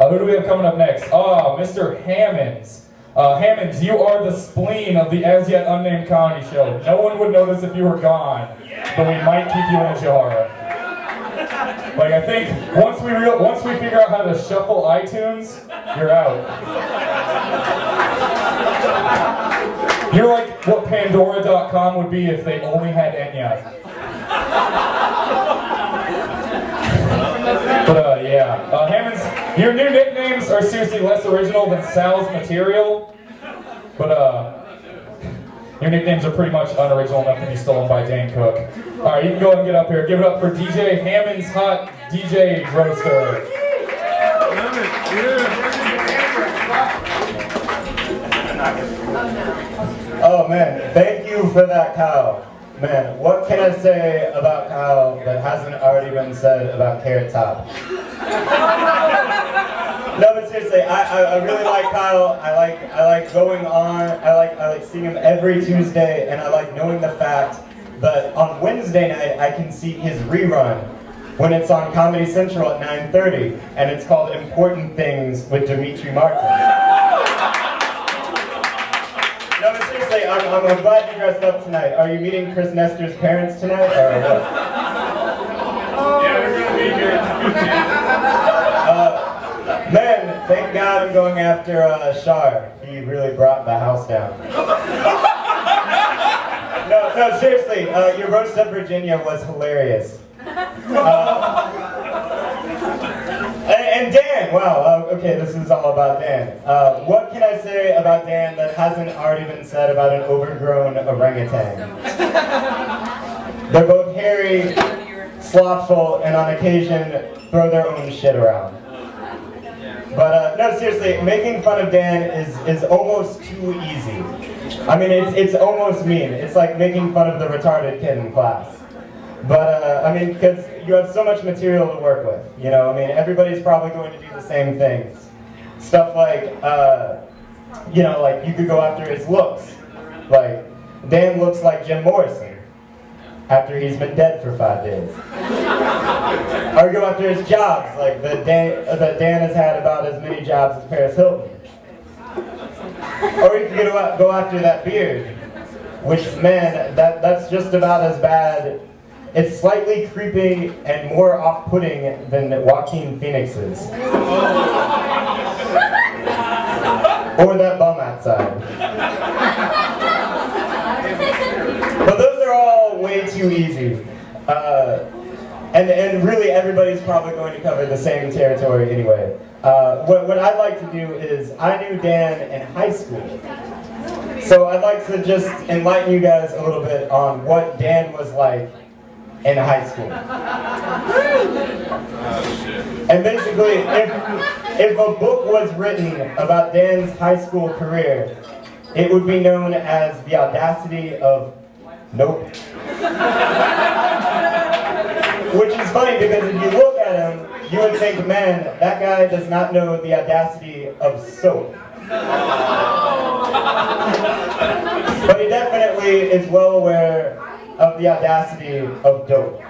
Who do we have coming up next? Mr. Hammons. Hammons, you are the spleen of the as yet unnamed comedy show. No one would notice if you were gone, but we might keep you in a jar. Like, I think once we figure out how to shuffle iTunes, you're out. You're like what Pandora.com would be if they only had Enya. But Hammons, your new nicknames are seriously less original than Sal's material. But your nicknames are pretty much unoriginal enough to be stolen by Dan Cook. All right, you can go ahead and get up here. Give it up for DJ Hammons Hot DJ Roaster. Oh man, thank you for that, Kyle. Man, what can I say about Kyle that hasn't already been said about Carrot Top? No, but seriously, I really like Kyle. I like going on. I like seeing him every Tuesday, and I like knowing the fact that on Wednesday night I can see his rerun when it's on Comedy Central at 9:30, and it's called Important Things with Dimitri Martin. No, but seriously, I'm glad you dressed up tonight. Are you meeting Chris Nestor's parents tonight, or what? Yeah, we're gonna be here. Man, thank God I'm going after Shar. He really brought the house down. No, seriously, your roast of Virginia was hilarious. And Dan, wow, okay, this is all about Dan. What can I say about Dan that hasn't already been said about an overgrown orangutan? They're both hairy, slothful, and on occasion throw their own shit around. But no, seriously, making fun of Dan is almost too easy. I mean, it's almost mean. It's like making fun of the retarded kid in class. But, I mean, because you have so much material to work with, you know? I mean, everybody's probably going to do the same things. Stuff like, you know, like, you could go after his looks. Like, Dan looks like Jim Morrison after he's been dead for 5 days. Or go after his jobs, like that Dan has had about as many jobs as Paris Hilton. Or you could go after that beard, which, man, that's just about as bad. It's slightly creepy and more off-putting than Joaquin Phoenix's. Or that bum outside. But those are all way too easy. And really everybody's probably going to cover the same territory anyway. What I'd like to do is, I knew Dan in high school. So I'd like to just enlighten you guys a little bit on what Dan was like in high school. And basically, if a book was written about Dan's high school career, it would be known as The Audacity of Nope. Which is funny because if you look at him, you would think, man, that guy does not know the audacity of soap. But he definitely is well aware of the audacity of dope.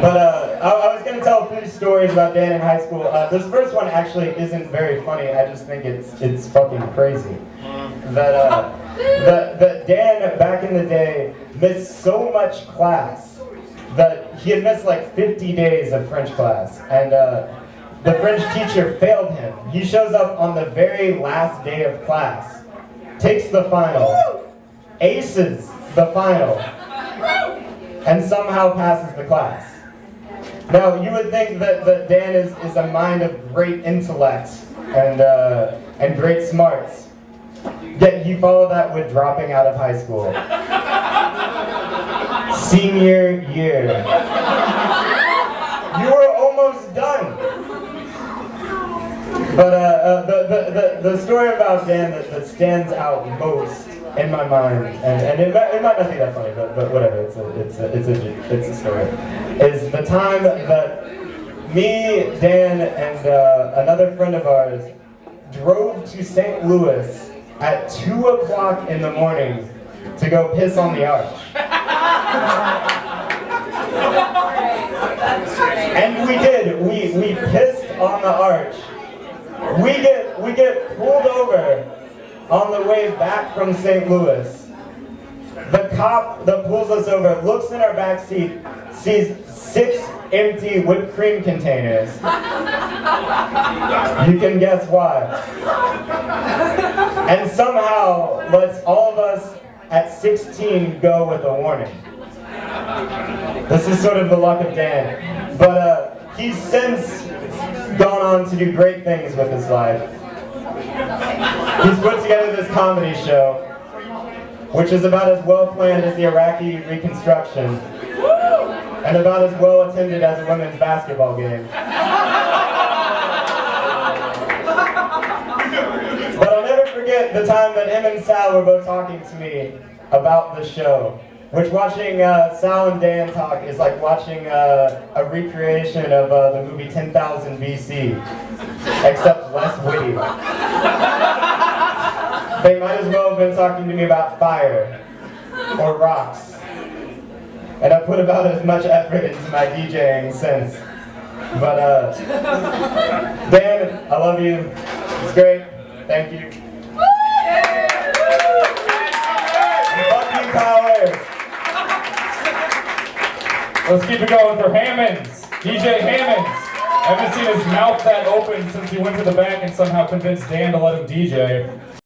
But I was going to tell 3 stories about Dan in high school. This first one actually isn't very funny. I just think it's fucking crazy. That Dan, back in the day, missed so much class that he had missed like 50 days of French class. And the French teacher failed him. He shows up on the very last day of class, takes the final, aces the final, and somehow passes the class. Now, you would think that Dan is a mind of great intellect and great smarts. Yet he followed that with dropping out of high school. Senior year. You were almost done. But the story about Dan that stands out most in my mind, and it might not be that funny, but whatever, it's a story, is the time that me, Dan, and another friend of ours drove to St. Louis at 2 o'clock in the morning to go piss on the arch. And we did. We pissed on the arch. We get pulled over on the way back from St. Louis. The cop that pulls us over looks in our back seat, sees 6 empty whipped cream containers. You can guess why. And somehow lets all of us at 16 go with a warning. This is sort of the luck of Dan. But he's since gone on to do great things with his life. He's put together this comedy show, which is about as well planned as the Iraqi reconstruction, and about as well attended as a women's basketball game. But I'll never forget the time that him and Sal were both talking to me about the show, which watching Sal and Dan talk is like watching a recreation of the movie 10,000 BC, except less witty. They might as well have been talking to me about fire or rocks. And I've put about as much effort into my DJing since. But Dan, I love you. It's great. Thank you. And fuck you, Tyler. Let's keep it going for Hammons. DJ Hammons. I haven't seen his mouth that open since he went to the back and somehow convinced Dan to let him DJ.